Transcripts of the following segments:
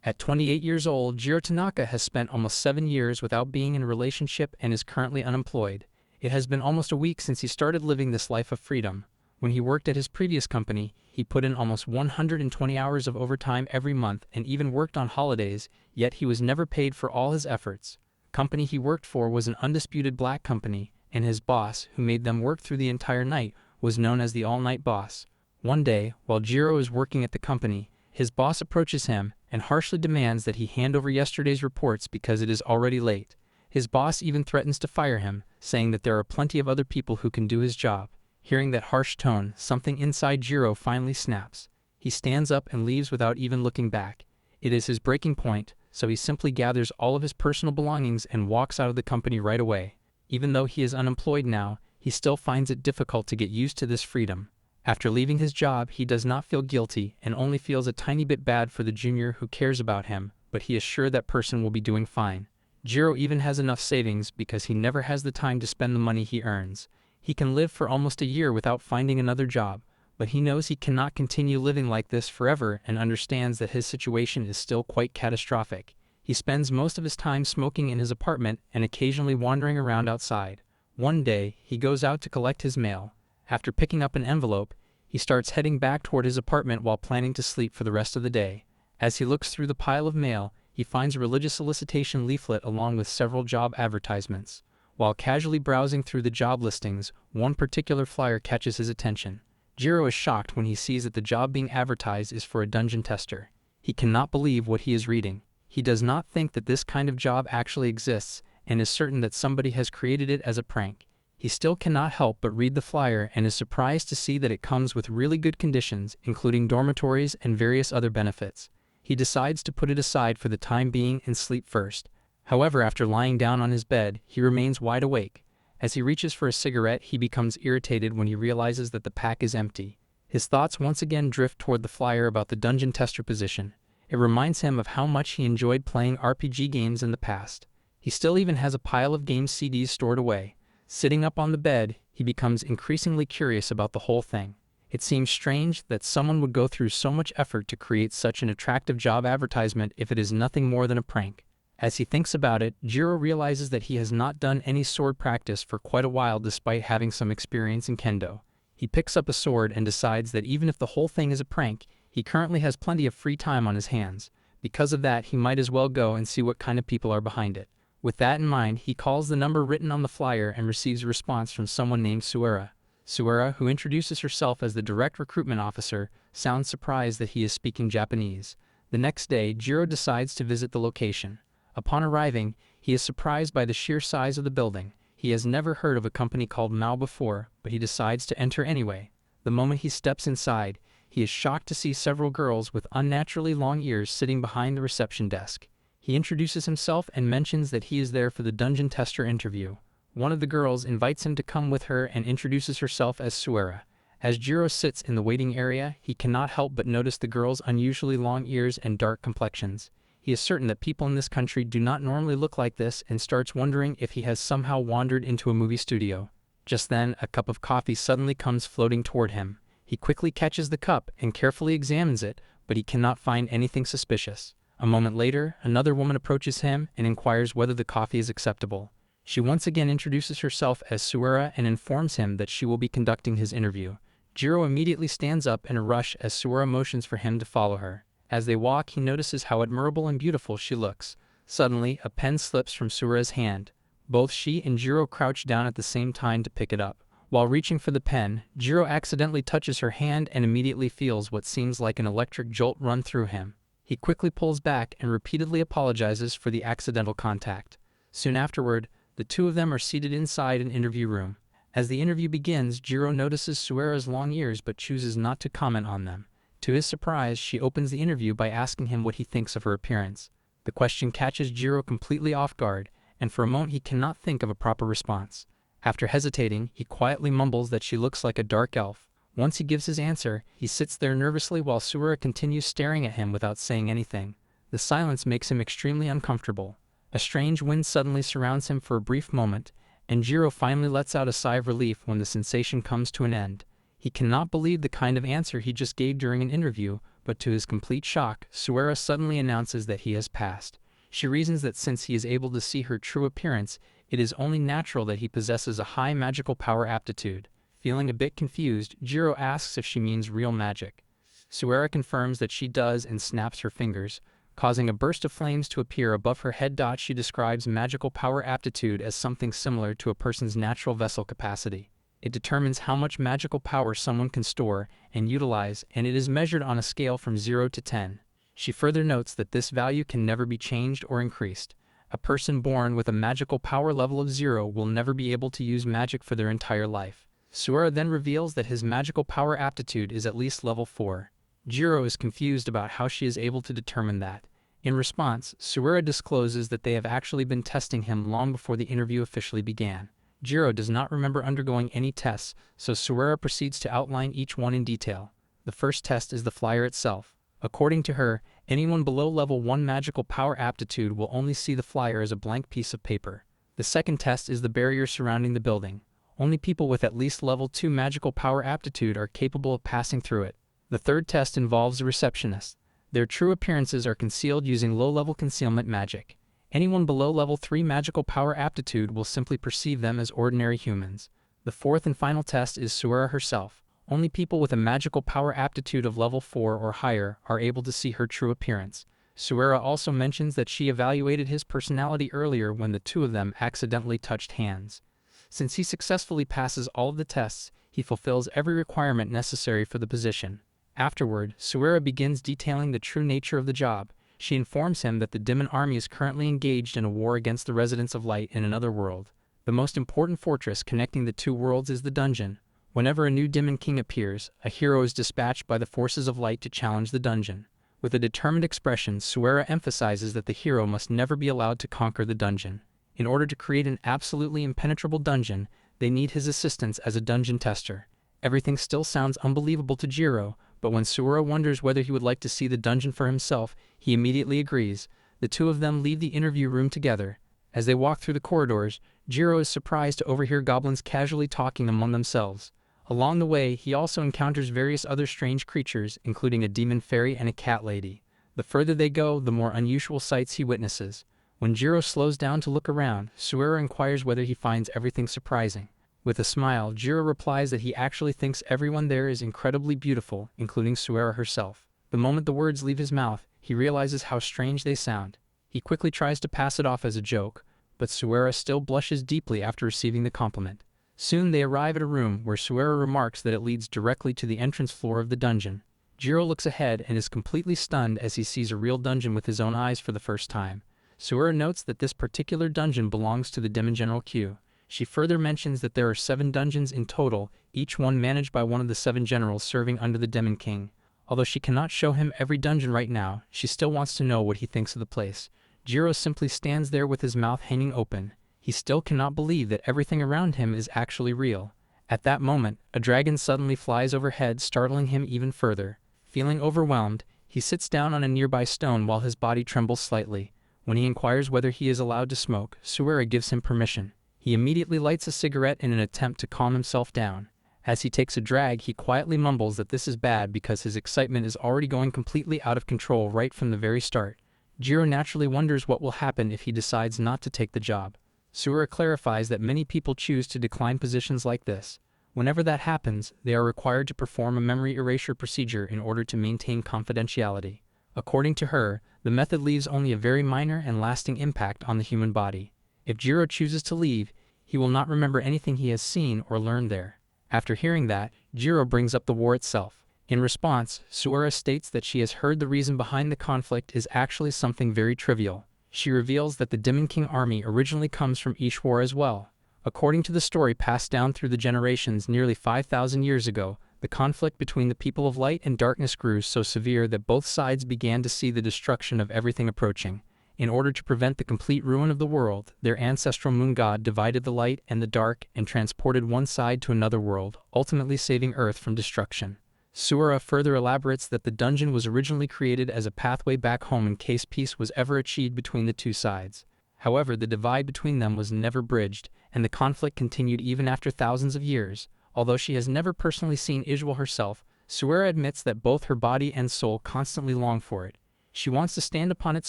At 28 years old, Jiro Tanaka has spent almost 7 years without being in a relationship and is currently unemployed. It has been almost a week since he started living this life of freedom. When he worked at his previous company, he put in almost 120 hours of overtime every month and even worked on holidays, yet he was never paid for all his efforts. The company he worked for was an undisputed black company, and his boss, who made them work through the entire night, was known as the all-night boss. One day, while Jiro is working at the company, his boss approaches him and harshly demands that he hand over yesterday's reports because it is already late. His boss even threatens to fire him, saying that there are plenty of other people who can do his job. Hearing that harsh tone, something inside Jiro finally snaps. He stands up and leaves without even looking back. It is his breaking point, so he simply gathers all of his personal belongings and walks out of the company right away. Even though he is unemployed now, he still finds it difficult to get used to this freedom. After leaving his job, he does not feel guilty and only feels a tiny bit bad for the junior who cares about him, but he is sure that person will be doing fine. Jiro even has enough savings because he never has the time to spend the money he earns. He can live for almost a year without finding another job, but he knows he cannot continue living like this forever and understands that his situation is still quite catastrophic. He spends most of his time smoking in his apartment and occasionally wandering around outside. One day, he goes out to collect his mail. After picking up an envelope, he starts heading back toward his apartment while planning to sleep for the rest of the day. As he looks through the pile of mail, he finds a religious solicitation leaflet along with several job advertisements. While casually browsing through the job listings, one particular flyer catches his attention. Jiro is shocked when he sees that the job being advertised is for a dungeon tester. He cannot believe what he is reading. He does not think that this kind of job actually exists and is certain that somebody has created it as a prank. He still cannot help but read the flyer and is surprised to see that it comes with really good conditions, including dormitories and various other benefits. He decides to put it aside for the time being and sleep first. However, after lying down on his bed, he remains wide awake. As he reaches for a cigarette, he becomes irritated when he realizes that the pack is empty. His thoughts once again drift toward the flyer about the dungeon tester position. It reminds him of how much he enjoyed playing RPG games in the past. He still even has a pile of game CDs stored away. Sitting up on the bed, he becomes increasingly curious about the whole thing. It seems strange that someone would go through so much effort to create such an attractive job advertisement if it is nothing more than a prank. As he thinks about it, Jiro realizes that he has not done any sword practice for quite a while despite having some experience in kendo. He picks up a sword and decides that even if the whole thing is a prank, he currently has plenty of free time on his hands. Because of that, he might as well go and see what kind of people are behind it. With that in mind, he calls the number written on the flyer and receives a response from someone named Suera. Suera, who introduces herself as the direct recruitment officer, sounds surprised that he is speaking Japanese. The next day, Jiro decides to visit the location. Upon arriving, he is surprised by the sheer size of the building. He has never heard of a company called Mao before, but he decides to enter anyway. The moment he steps inside, he is shocked to see several girls with unnaturally long ears sitting behind the reception desk. He introduces himself and mentions that he is there for the dungeon tester interview. One of the girls invites him to come with her and introduces herself as Suera. As Jiro sits in the waiting area, he cannot help but notice the girl's unusually long ears and dark complexions. He is certain that people in this country do not normally look like this and starts wondering if he has somehow wandered into a movie studio. Just then, a cup of coffee suddenly comes floating toward him. He quickly catches the cup and carefully examines it, but he cannot find anything suspicious. A moment later, another woman approaches him and inquires whether the coffee is acceptable. She once again introduces herself as Suera and informs him that she will be conducting his interview. Jiro immediately stands up in a rush as Suera motions for him to follow her. As they walk, he notices how admirable and beautiful she looks. Suddenly, a pen slips from Suera's hand. Both she and Jiro crouch down at the same time to pick it up. While reaching for the pen, Jiro accidentally touches her hand and immediately feels what seems like an electric jolt run through him. He quickly pulls back and repeatedly apologizes for the accidental contact. Soon afterward, the two of them are seated inside an interview room. As the interview begins, Jiro notices Suera's long ears but chooses not to comment on them. To his surprise, she opens the interview by asking him what he thinks of her appearance. The question catches Jiro completely off guard, and for a moment he cannot think of a proper response. After hesitating, he quietly mumbles that she looks like a dark elf. Once he gives his answer, he sits there nervously while Suera continues staring at him without saying anything. The silence makes him extremely uncomfortable. A strange wind suddenly surrounds him for a brief moment, and Jiro finally lets out a sigh of relief when the sensation comes to an end. He cannot believe the kind of answer he just gave during an interview, but to his complete shock, Suera suddenly announces that he has passed. She reasons that since he is able to see her true appearance, it is only natural that he possesses a high magical power aptitude. Feeling a bit confused, Jiro asks if she means real magic. Suera confirms that she does and snaps her fingers, causing a burst of flames to appear above her head. She describes magical power aptitude as something similar to a person's natural vessel capacity. It determines how much magical power someone can store and utilize, and it is measured on a scale from 0 to 10. She further notes that this value can never be changed or increased. A person born with a magical power level of 0 will never be able to use magic for their entire life. Suera then reveals that his magical power aptitude is at least level 4. Jiro is confused about how she is able to determine that. In response, Suera discloses that they have actually been testing him long before the interview officially began. Jiro does not remember undergoing any tests, so Suera proceeds to outline each one in detail. The first test is the flyer itself. According to her, anyone below level 1 magical power aptitude will only see the flyer as a blank piece of paper. The second test is the barrier surrounding the building. Only people with at least level 2 magical power aptitude are capable of passing through it. The third test involves the receptionists. Their true appearances are concealed using low-level concealment magic. Anyone below level 3 magical power aptitude will simply perceive them as ordinary humans. The fourth and final test is Suera herself. Only people with a magical power aptitude of level 4 or higher are able to see her true appearance. Suera also mentions that she evaluated his personality earlier when the two of them accidentally touched hands. Since he successfully passes all of the tests, he fulfills every requirement necessary for the position. Afterward, Suera begins detailing the true nature of the job. She informs him that the Demon Army is currently engaged in a war against the residents of Light in another world. The most important fortress connecting the two worlds is the dungeon. Whenever a new Demon King appears, a hero is dispatched by the forces of Light to challenge the dungeon. With a determined expression, Suera emphasizes that the hero must never be allowed to conquer the dungeon. In order to create an absolutely impenetrable dungeon, they need his assistance as a dungeon tester. Everything still sounds unbelievable to Jiro, but when Suera wonders whether he would like to see the dungeon for himself, he immediately agrees. The two of them leave the interview room together. As they walk through the corridors, Jiro is surprised to overhear goblins casually talking among themselves. Along the way, he also encounters various other strange creatures, including a demon fairy and a cat lady. The further they go, the more unusual sights he witnesses. When Jiro slows down to look around, Suera inquires whether he finds everything surprising. With a smile, Jiro replies that he actually thinks everyone there is incredibly beautiful, including Suera herself. The moment the words leave his mouth, he realizes how strange they sound. He quickly tries to pass it off as a joke, but Suera still blushes deeply after receiving the compliment. Soon they arrive at a room where Suera remarks that it leads directly to the entrance floor of the dungeon. Jiro looks ahead and is completely stunned as he sees a real dungeon with his own eyes for the first time. Suera notes that this particular dungeon belongs to the Demon General Kigyou. She further mentions that there are 7 dungeons in total, each one managed by one of the 7 generals serving under the Demon King. Although she cannot show him every dungeon right now, she still wants to know what he thinks of the place. Jiro simply stands there with his mouth hanging open. He still cannot believe that everything around him is actually real. At that moment, a dragon suddenly flies overhead, startling him even further. Feeling overwhelmed, he sits down on a nearby stone while his body trembles slightly. When he inquires whether he is allowed to smoke, Suera gives him permission. He immediately lights a cigarette in an attempt to calm himself down. As he takes a drag, he quietly mumbles that this is bad because his excitement is already going completely out of control right from the very start. Jiro naturally wonders what will happen if he decides not to take the job. Suera clarifies that many people choose to decline positions like this. Whenever that happens, they are required to perform a memory erasure procedure in order to maintain confidentiality. According to her, the method leaves only a very minor and lasting impact on the human body. If Jiro chooses to leave, he will not remember anything he has seen or learned there. After hearing that, Jiro brings up the war itself. In response, Suera states that she has heard the reason behind the conflict is actually something very trivial. She reveals that the Demon King army originally comes from Ishwar as well. According to the story passed down through the generations nearly 5,000 years ago, the conflict between the people of light and darkness grew so severe that both sides began to see the destruction of everything approaching. In order to prevent the complete ruin of the world, their ancestral moon god divided the light and the dark and transported one side to another world, ultimately saving Earth from destruction. Suera further elaborates that the dungeon was originally created as a pathway back home in case peace was ever achieved between the two sides. However, the divide between them was never bridged, and the conflict continued even after thousands of years. Although she has never personally seen Ishwar herself, Suera admits that both her body and soul constantly long for it. She wants to stand upon its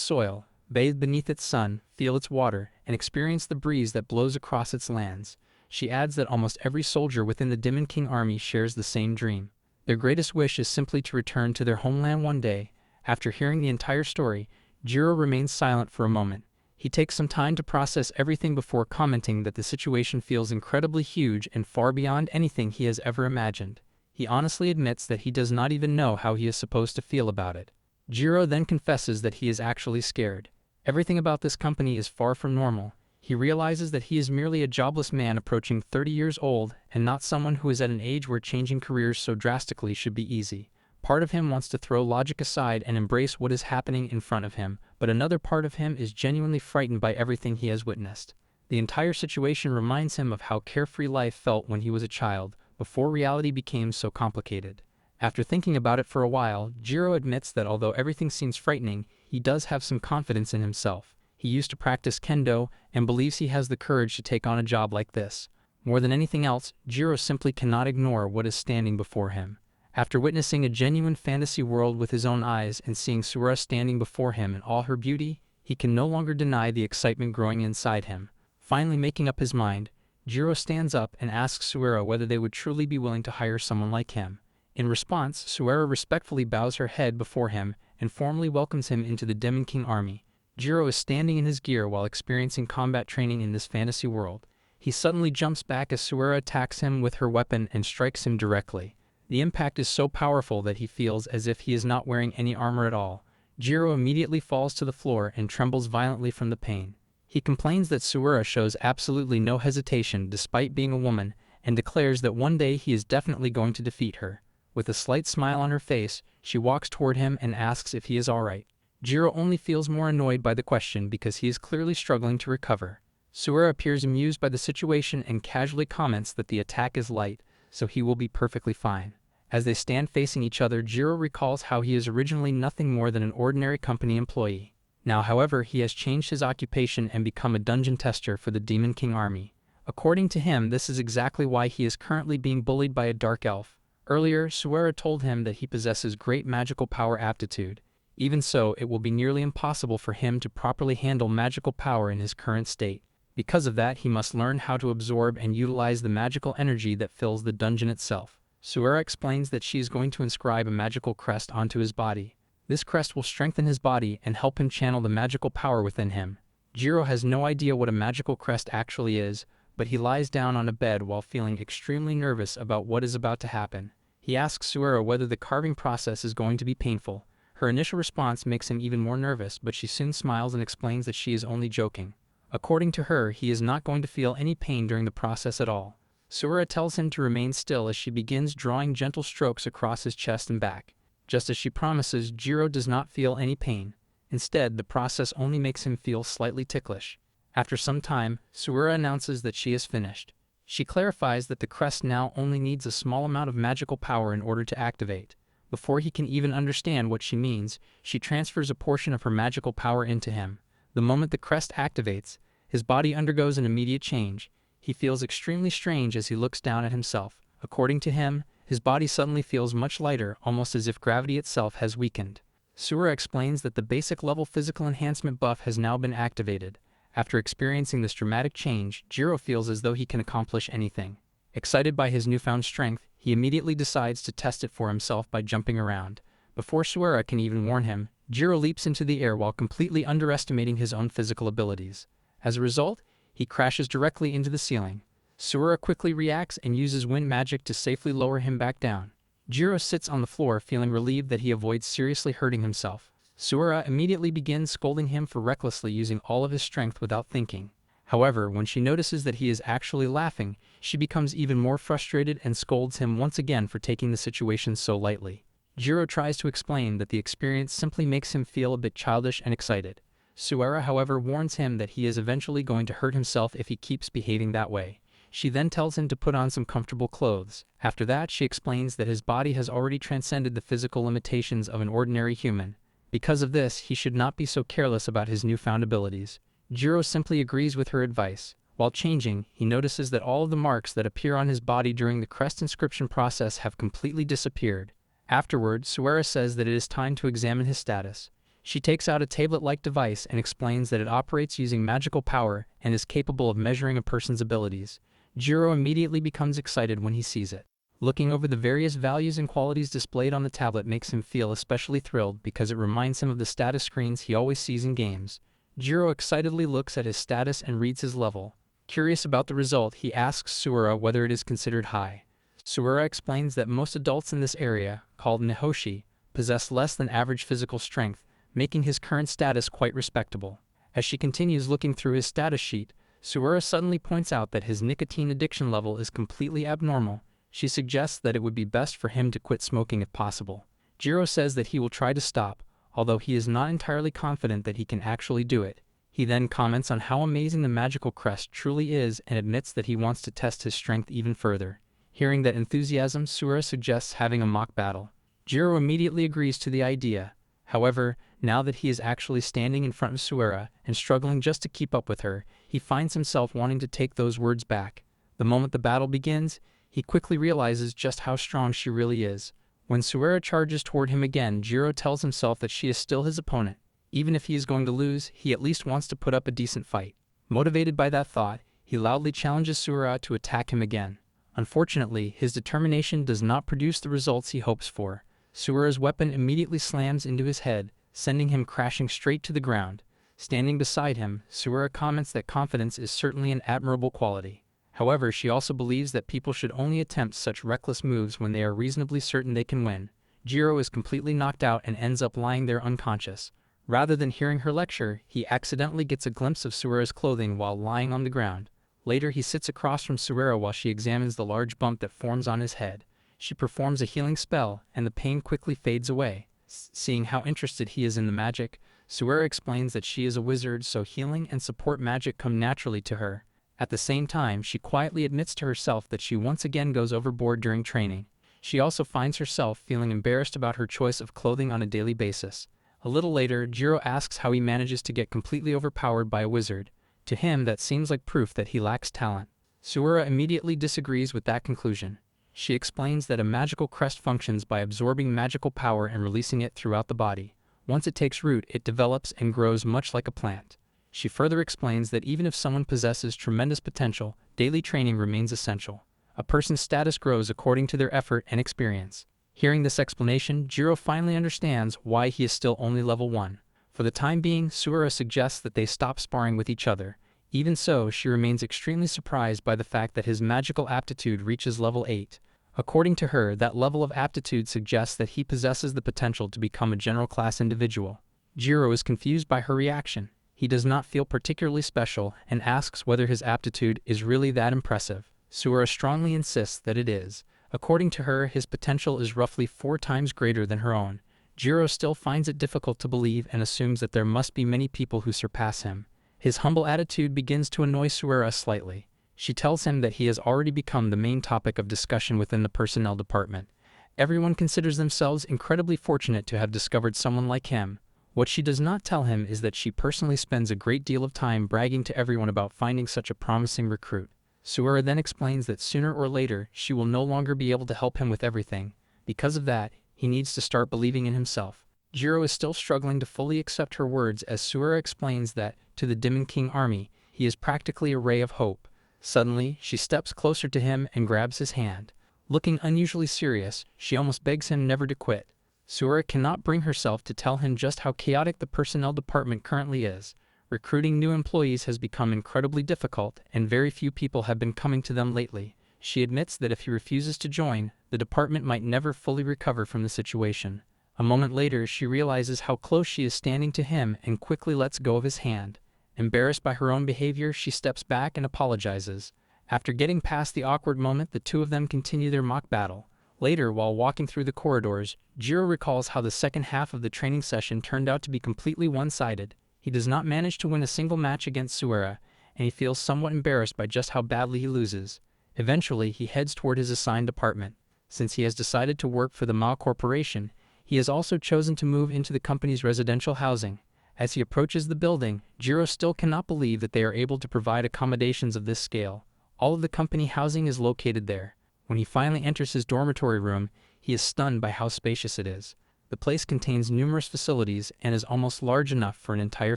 soil, bathe beneath its sun, feel its water, and experience the breeze that blows across its lands. She adds that almost every soldier within the Demon King army shares the same dream. Their greatest wish is simply to return to their homeland one day. After hearing the entire story, Jiro remains silent for a moment. He takes some time to process everything before commenting that the situation feels incredibly huge and far beyond anything he has ever imagined. He honestly admits that he does not even know how he is supposed to feel about it. Jiro then confesses that he is actually scared. Everything about this company is far from normal. He realizes that he is merely a jobless man approaching 30 years old and not someone who is at an age where changing careers so drastically should be easy. Part of him wants to throw logic aside and embrace what is happening in front of him, but another part of him is genuinely frightened by everything he has witnessed. The entire situation reminds him of how carefree life felt when he was a child, before reality became so complicated. After thinking about it for a while, Jiro admits that although everything seems frightening, he does have some confidence in himself. He used to practice kendo and believes he has the courage to take on a job like this. More than anything else, Jiro simply cannot ignore what is standing before him. After witnessing a genuine fantasy world with his own eyes and seeing Suera standing before him in all her beauty, he can no longer deny the excitement growing inside him. Finally making up his mind, Jiro stands up and asks Suera whether they would truly be willing to hire someone like him. In response, Suera respectfully bows her head before him and formally welcomes him into the Demon King army. Jiro is standing in his gear while experiencing combat training in this fantasy world. He suddenly jumps back as Suera attacks him with her weapon and strikes him directly. The impact is so powerful that he feels as if he is not wearing any armor at all. Jiro immediately falls to the floor and trembles violently from the pain. He complains that Suera shows absolutely no hesitation despite being a woman, and declares that one day he is definitely going to defeat her. With a slight smile on her face, she walks toward him and asks if he is alright. Jiro only feels more annoyed by the question because he is clearly struggling to recover. Suera appears amused by the situation and casually comments that the attack is light, so he will be perfectly fine. As they stand facing each other, Jiro recalls how he is originally nothing more than an ordinary company employee. Now, however, he has changed his occupation and become a dungeon tester for the Demon King army. According to him, this is exactly why he is currently being bullied by a dark elf. Earlier, Suera told him that he possesses great magical power aptitude. Even so, it will be nearly impossible for him to properly handle magical power in his current state. Because of that, he must learn how to absorb and utilize the magical energy that fills the dungeon itself. Suera explains that she is going to inscribe a magical crest onto his body. This crest will strengthen his body and help him channel the magical power within him. Jiro has no idea what a magical crest actually is, but he lies down on a bed while feeling extremely nervous about what is about to happen. He asks Suera whether the carving process is going to be painful. Her initial response makes him even more nervous, but she soon smiles and explains that she is only joking. According to her, he is not going to feel any pain during the process at all. Suera tells him to remain still as she begins drawing gentle strokes across his chest and back. Just as she promises, Jiro does not feel any pain. Instead, the process only makes him feel slightly ticklish. After some time, Suera announces that she is finished. She clarifies that the crest now only needs a small amount of magical power in order to activate. Before he can even understand what she means, she transfers a portion of her magical power into him. The moment the crest activates, his body undergoes an immediate change. He feels extremely strange as he looks down at himself. According to him, his body suddenly feels much lighter, almost as if gravity itself has weakened. Suera explains that the basic level physical enhancement buff has now been activated. After experiencing this dramatic change, Jiro feels as though he can accomplish anything. Excited by his newfound strength, he immediately decides to test it for himself by jumping around. Before Suera can even warn him, Jiro leaps into the air while completely underestimating his own physical abilities. As a result, he crashes directly into the ceiling. Suera quickly reacts and uses wind magic to safely lower him back down. Jiro sits on the floor feeling relieved that he avoids seriously hurting himself. Suera immediately begins scolding him for recklessly using all of his strength without thinking. However, when she notices that he is actually laughing, she becomes even more frustrated and scolds him once again for taking the situation so lightly. Jiro tries to explain that the experience simply makes him feel a bit childish and excited. Suera, however, warns him that he is eventually going to hurt himself if he keeps behaving that way. She then tells him to put on some comfortable clothes. After that, she explains that his body has already transcended the physical limitations of an ordinary human. Because of this, he should not be so careless about his newfound abilities. Jiro simply agrees with her advice. While changing, he notices that all of the marks that appear on his body during the crest inscription process have completely disappeared. Afterward, Suera says that it is time to examine his status. She takes out a tablet-like device and explains that it operates using magical power and is capable of measuring a person's abilities. Jiro immediately becomes excited when he sees it. Looking over the various values and qualities displayed on the tablet makes him feel especially thrilled because it reminds him of the status screens he always sees in games. Jiro excitedly looks at his status and reads his level. Curious about the result, he asks Suera whether it is considered high. Suera explains that most adults in this area, called Nihoshi, possess less than average physical strength, making his current status quite respectable. As she continues looking through his status sheet, Suera suddenly points out that his nicotine addiction level is completely abnormal. She suggests that it would be best for him to quit smoking if possible. Jiro says that he will try to stop, although he is not entirely confident that he can actually do it. He then comments on how amazing the magical crest truly is and admits that he wants to test his strength even further. Hearing that enthusiasm, Suera suggests having a mock battle. Jiro immediately agrees to the idea. However, now that he is actually standing in front of Suera and struggling just to keep up with her, he finds himself wanting to take those words back. The moment the battle begins, he quickly realizes just how strong she really is. When Suera charges toward him again, Jiro tells himself that she is still his opponent. Even if he is going to lose, he at least wants to put up a decent fight. Motivated by that thought, he loudly challenges Suera to attack him again. Unfortunately, his determination does not produce the results he hopes for. Suera's weapon immediately slams into his head, sending him crashing straight to the ground. Standing beside him, Suera comments that confidence is certainly an admirable quality. However, she also believes that people should only attempt such reckless moves when they are reasonably certain they can win. Jiro is completely knocked out and ends up lying there unconscious. Rather than hearing her lecture, he accidentally gets a glimpse of Suera's clothing while lying on the ground. Later, he sits across from Suera while she examines the large bump that forms on his head. She performs a healing spell, and the pain quickly fades away. Seeing how interested he is in the magic, Suera explains that she is a wizard, so healing and support magic come naturally to her. At the same time, she quietly admits to herself that she once again goes overboard during training. She also finds herself feeling embarrassed about her choice of clothing on a daily basis. A little later, Jiro asks how he manages to get completely overpowered by a wizard. To him, that seems like proof that he lacks talent. Suera immediately disagrees with that conclusion. She explains that a magical crest functions by absorbing magical power and releasing it throughout the body. Once it takes root, it develops and grows much like a plant. She further explains that even if someone possesses tremendous potential, daily training remains essential. A person's status grows according to their effort and experience. Hearing this explanation, Jiro finally understands why he is still only level 1. For the time being, Suera suggests that they stop sparring with each other. Even so, she remains extremely surprised by the fact that his magical aptitude reaches level 8. According to her, that level of aptitude suggests that he possesses the potential to become a general class individual. Jiro is confused by her reaction. He does not feel particularly special and asks whether his aptitude is really that impressive. Suera strongly insists that it is. According to her, his potential is roughly 4 times greater than her own. Jiro still finds it difficult to believe and assumes that there must be many people who surpass him. His humble attitude begins to annoy Suera slightly. She tells him that he has already become the main topic of discussion within the personnel department. Everyone considers themselves incredibly fortunate to have discovered someone like him. What she does not tell him is that she personally spends a great deal of time bragging to everyone about finding such a promising recruit. Suera then explains that sooner or later she will no longer be able to help him with everything. Because of that, he needs to start believing in himself. Jiro is still struggling to fully accept her words as Suera explains that, to the Demon King army, he is practically a ray of hope. Suddenly, she steps closer to him and grabs his hand. Looking unusually serious, she almost begs him never to quit. Suera cannot bring herself to tell him just how chaotic the personnel department currently is. Recruiting new employees has become incredibly difficult, and very few people have been coming to them lately. She admits that if he refuses to join, the department might never fully recover from the situation. A moment later, she realizes how close she is standing to him and quickly lets go of his hand. Embarrassed by her own behavior, she steps back and apologizes. After getting past the awkward moment, the two of them continue their mock battle. Later, while walking through the corridors, Jiro recalls how the second half of the training session turned out to be completely one-sided. He does not manage to win a single match against Suera, and he feels somewhat embarrassed by just how badly he loses. Eventually, he heads toward his assigned department. Since he has decided to work for the Mao Corporation, he has also chosen to move into the company's residential housing. As he approaches the building, Jiro still cannot believe that they are able to provide accommodations of this scale. All of the company housing is located there. When he finally enters his dormitory room, He is stunned by how spacious it is. The place contains numerous facilities and is almost large enough for an entire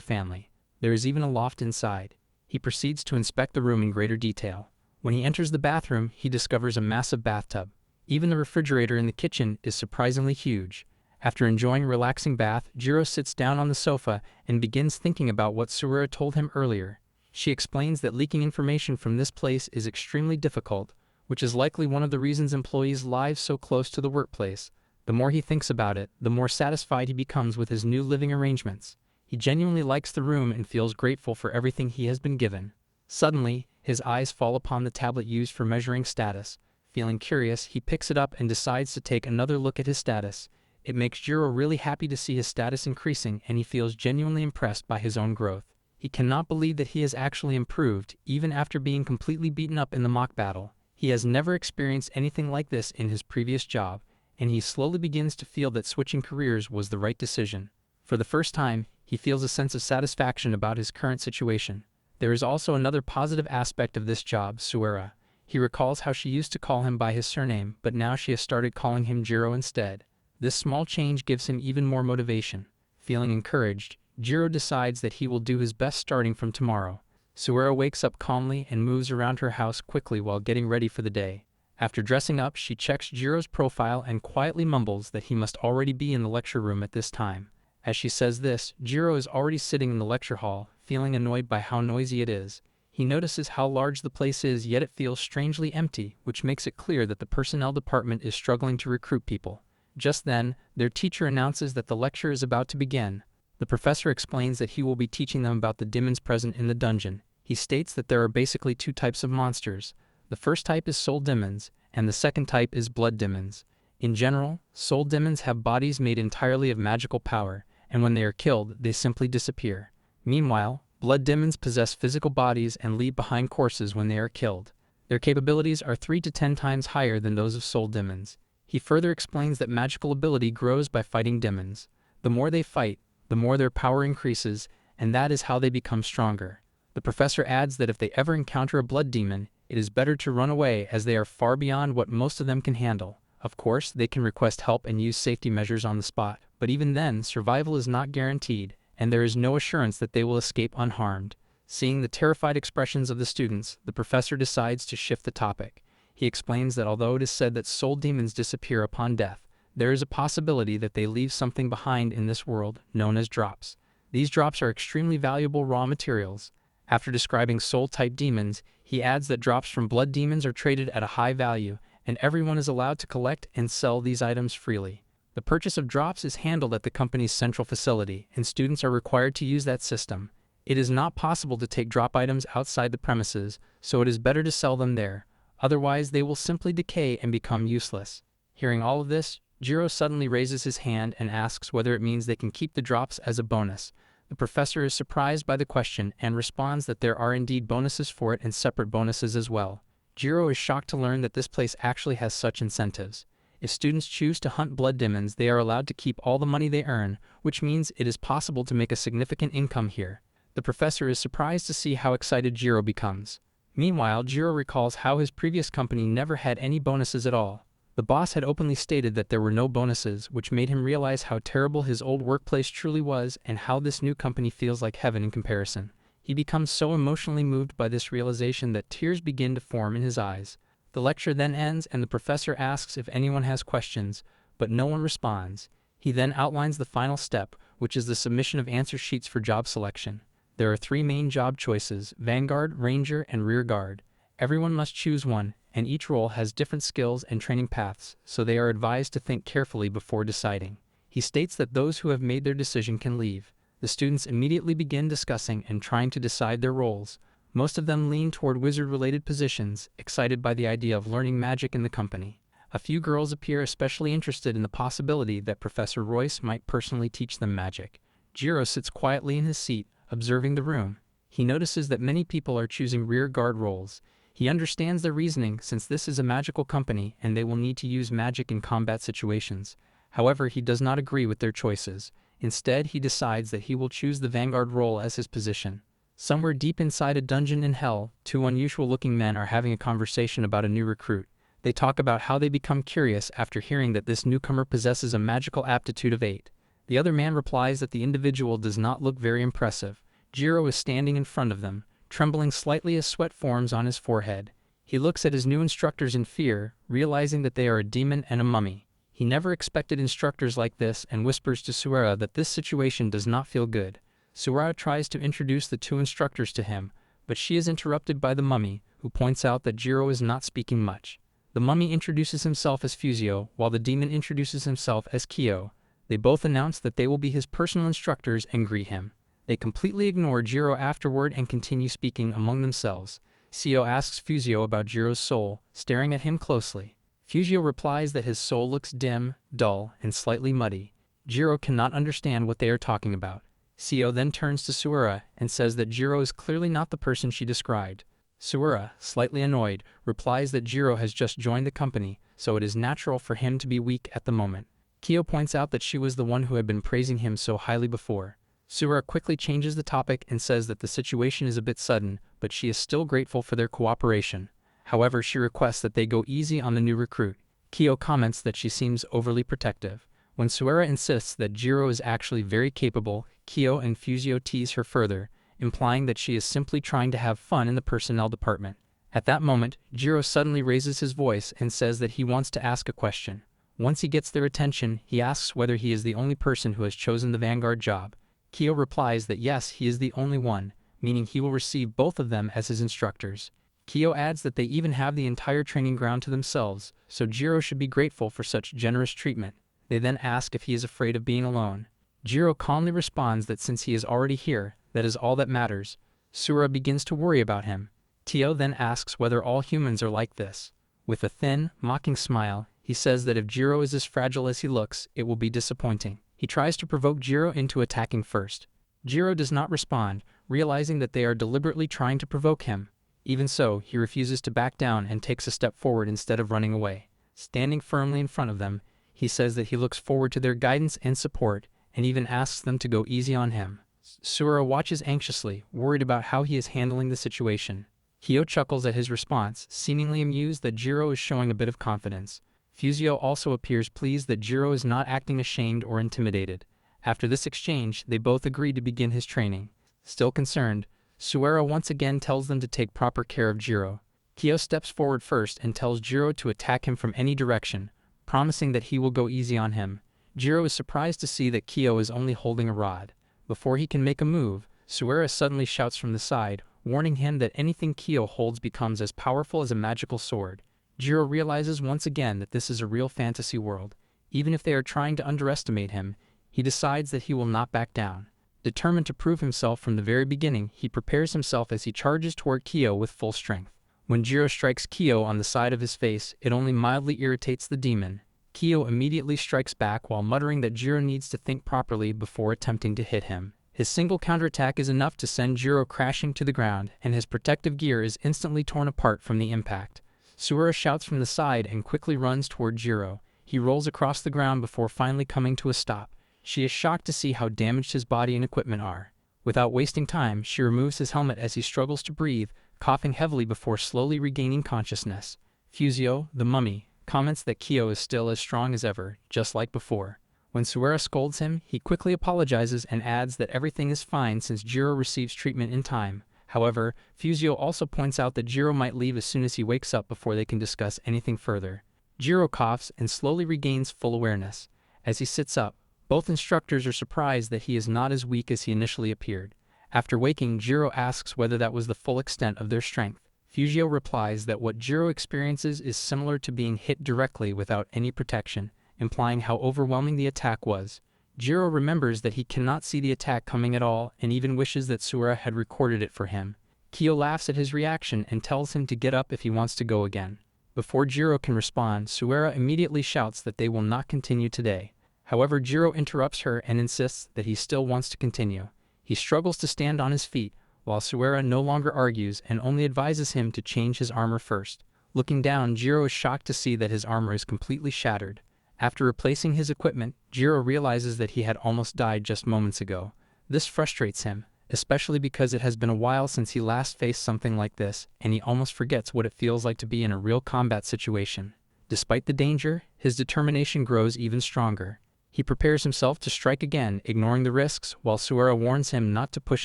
family. There is even a loft inside. He proceeds to inspect the room in greater detail. When he enters the bathroom, he discovers a massive bathtub. Even the refrigerator in the kitchen is surprisingly huge. After enjoying a relaxing bath, Jiro sits down on the sofa and begins thinking about what Suera told him earlier. She explains that leaking information from this place is extremely difficult, which is likely one of the reasons employees live so close to the workplace. The more he thinks about it, the more satisfied he becomes with his new living arrangements. He genuinely likes the room and feels grateful for everything he has been given. Suddenly, his eyes fall upon the tablet used for measuring status. Feeling curious, he picks it up and decides to take another look at his status. It makes Jiro really happy to see his status increasing, and he feels genuinely impressed by his own growth. He cannot believe that he has actually improved, even after being completely beaten up in the mock battle. He has never experienced anything like this in his previous job, and he slowly begins to feel that switching careers was the right decision. For the first time, he feels a sense of satisfaction about his current situation. There is also another positive aspect of this job, Suera. He recalls how she used to call him by his surname, but now she has started calling him Jiro instead. This small change gives him even more motivation. Feeling encouraged, Jiro decides that he will do his best starting from tomorrow. Suera wakes up calmly and moves around her house quickly while getting ready for the day. After dressing up, she checks Jiro's profile and quietly mumbles that he must already be in the lecture room at this time. As she says this, Jiro is already sitting in the lecture hall, feeling annoyed by how noisy it is. He notices how large the place is, yet it feels strangely empty, which makes it clear that the personnel department is struggling to recruit people. Just then, their teacher announces that the lecture is about to begin. The professor explains that he will be teaching them about the demons present in the dungeon. He states that there are basically two types of monsters. The first type is soul demons, and the second type is blood demons. In general, soul demons have bodies made entirely of magical power, and when they are killed, they simply disappear. Meanwhile, blood demons possess physical bodies and leave behind corpses when they are killed. Their capabilities are 3 to 10 times higher than those of soul demons. He further explains that magical ability grows by fighting demons. The more they fight, the more their power increases, and that is how they become stronger. The professor adds that if they ever encounter a blood demon, it is better to run away as they are far beyond what most of them can handle. Of course, they can request help and use safety measures on the spot, but even then, survival is not guaranteed, and there is no assurance that they will escape unharmed. Seeing the terrified expressions of the students, the professor decides to shift the topic. He explains that although it is said that soul demons disappear upon death, there is a possibility that they leave something behind in this world, known as drops. These drops are extremely valuable raw materials. After describing soul-type demons, he adds that drops from blood demons are traded at a high value, and everyone is allowed to collect and sell these items freely. The purchase of drops is handled at the company's central facility, and students are required to use that system. It is not possible to take drop items outside the premises, so it is better to sell them there. Otherwise, they will simply decay and become useless. Hearing all of this, Jiro suddenly raises his hand and asks whether it means they can keep the drops as a bonus. The professor is surprised by the question and responds that there are indeed bonuses for it and separate bonuses as well. Jiro is shocked to learn that this place actually has such incentives. If students choose to hunt blood demons, they are allowed to keep all the money they earn, which means it is possible to make a significant income here. The professor is surprised to see how excited Jiro becomes. Meanwhile, Jiro recalls how his previous company never had any bonuses at all. The boss had openly stated that there were no bonuses, which made him realize how terrible his old workplace truly was and how this new company feels like heaven in comparison. He becomes so emotionally moved by this realization that tears begin to form in his eyes. The lecture then ends and the professor asks if anyone has questions, but no one responds. He then outlines the final step, which is the submission of answer sheets for job selection. There are 3 main job choices: Vanguard, Ranger, and Rear Guard. Everyone must choose one, and each role has different skills and training paths, so they are advised to think carefully before deciding. He states that those who have made their decision can leave. The students immediately begin discussing and trying to decide their roles. Most of them lean toward wizard-related positions, excited by the idea of learning magic in the company. A few girls appear especially interested in the possibility that Professor Royce might personally teach them magic. Jiro sits quietly in his seat, observing the room. He notices that many people are choosing rear guard roles. He understands their reasoning since this is a magical company and they will need to use magic in combat situations. However, he does not agree with their choices. Instead, he decides that he will choose the Vanguard role as his position. Somewhere deep inside a dungeon in hell, 2 unusual-looking men are having a conversation about a new recruit. They talk about how they become curious after hearing that this newcomer possesses a magical aptitude of 8. The other man replies that the individual does not look very impressive. Jiro is standing in front of them, trembling slightly as sweat forms on his forehead. He looks at his new instructors in fear, realizing that they are a demon and a mummy. He never expected instructors like this and whispers to Suera that this situation does not feel good. Suera tries to introduce the two instructors to him, but she is interrupted by the mummy, who points out that Jiro is not speaking much. The mummy introduces himself as Fusio, while the demon introduces himself as Kigyou. They both announce that they will be his personal instructors and greet him. They completely ignore Jiro afterward and continue speaking among themselves. Kigyou asks Fusio about Jiro's soul, staring at him closely. Fusio replies that his soul looks dim, dull, and slightly muddy. Jiro cannot understand what they are talking about. Kigyou then turns to Suera and says that Jiro is clearly not the person she described. Suera, slightly annoyed, replies that Jiro has just joined the company, so it is natural for him to be weak at the moment. Kigyou points out that she was the one who had been praising him so highly before. Suera quickly changes the topic and says that the situation is a bit sudden, but she is still grateful for their cooperation. However, she requests that they go easy on the new recruit. Kigyou comments that she seems overly protective. When Suera insists that Jiro is actually very capable, Kigyou and Fusio tease her further, implying that she is simply trying to have fun in the personnel department. At that moment, Jiro suddenly raises his voice and says that he wants to ask a question. Once he gets their attention, he asks whether he is the only person who has chosen the vanguard job. Kigyou replies that yes, he is the only one, meaning he will receive both of them as his instructors. Kigyou adds that they even have the entire training ground to themselves, so Jiro should be grateful for such generous treatment. They then ask if he is afraid of being alone. Jiro calmly responds that since he is already here, that is all that matters. Suera begins to worry about him. Kigyou then asks whether all humans are like this. With a thin, mocking smile, he says that if Jiro is as fragile as he looks, it will be disappointing. He tries to provoke Jiro into attacking first. Jiro does not respond, realizing that they are deliberately trying to provoke him. Even so, he refuses to back down and takes a step forward instead of running away. Standing firmly in front of them, he says that he looks forward to their guidance and support, and even asks them to go easy on him. Suera watches anxiously, worried about how he is handling the situation. Kigyou chuckles at his response, seemingly amused that Jiro is showing a bit of confidence. Fusio also appears pleased that Jiro is not acting ashamed or intimidated. After this exchange, they both agree to begin his training. Still concerned, Suera once again tells them to take proper care of Jiro. Kigyou steps forward first and tells Jiro to attack him from any direction, promising that he will go easy on him. Jiro is surprised to see that Kigyou is only holding a rod. Before he can make a move, Suera suddenly shouts from the side, warning him that anything Kigyou holds becomes as powerful as a magical sword. Jiro realizes once again that this is a real fantasy world. Even if they are trying to underestimate him, he decides that he will not back down. Determined to prove himself from the very beginning, he prepares himself as he charges toward Kigyou with full strength. When Jiro strikes Kigyou on the side of his face, it only mildly irritates the demon. Kigyou immediately strikes back while muttering that Jiro needs to think properly before attempting to hit him. His single counterattack is enough to send Jiro crashing to the ground, and his protective gear is instantly torn apart from the impact. Suera shouts from the side and quickly runs toward Jiro. He rolls across the ground before finally coming to a stop. She is shocked to see how damaged his body and equipment are. Without wasting time, she removes his helmet as he struggles to breathe, coughing heavily before slowly regaining consciousness. Fusio, the mummy, comments that Kigyou is still as strong as ever, just like before. When Suera scolds him, he quickly apologizes and adds that everything is fine since Jiro receives treatment in time. However, Fusio also points out that Jiro might leave as soon as he wakes up before they can discuss anything further. Jiro coughs and slowly regains full awareness. As he sits up, both instructors are surprised that he is not as weak as he initially appeared. After waking, Jiro asks whether that was the full extent of their strength. Fusio replies that what Jiro experiences is similar to being hit directly without any protection, implying how overwhelming the attack was. Jiro remembers that he cannot see the attack coming at all and even wishes that Suera had recorded it for him. Kigyou laughs at his reaction and tells him to get up if he wants to go again. Before Jiro can respond, Suera immediately shouts that they will not continue today. However, Jiro interrupts her and insists that he still wants to continue. He struggles to stand on his feet, while Suera no longer argues and only advises him to change his armor first. Looking down, Jiro is shocked to see that his armor is completely shattered. After replacing his equipment, Jiro realizes that he had almost died just moments ago. This frustrates him, especially because it has been a while since he last faced something like this, and he almost forgets what it feels like to be in a real combat situation. Despite the danger, his determination grows even stronger. He prepares himself to strike again, ignoring the risks, while Suera warns him not to push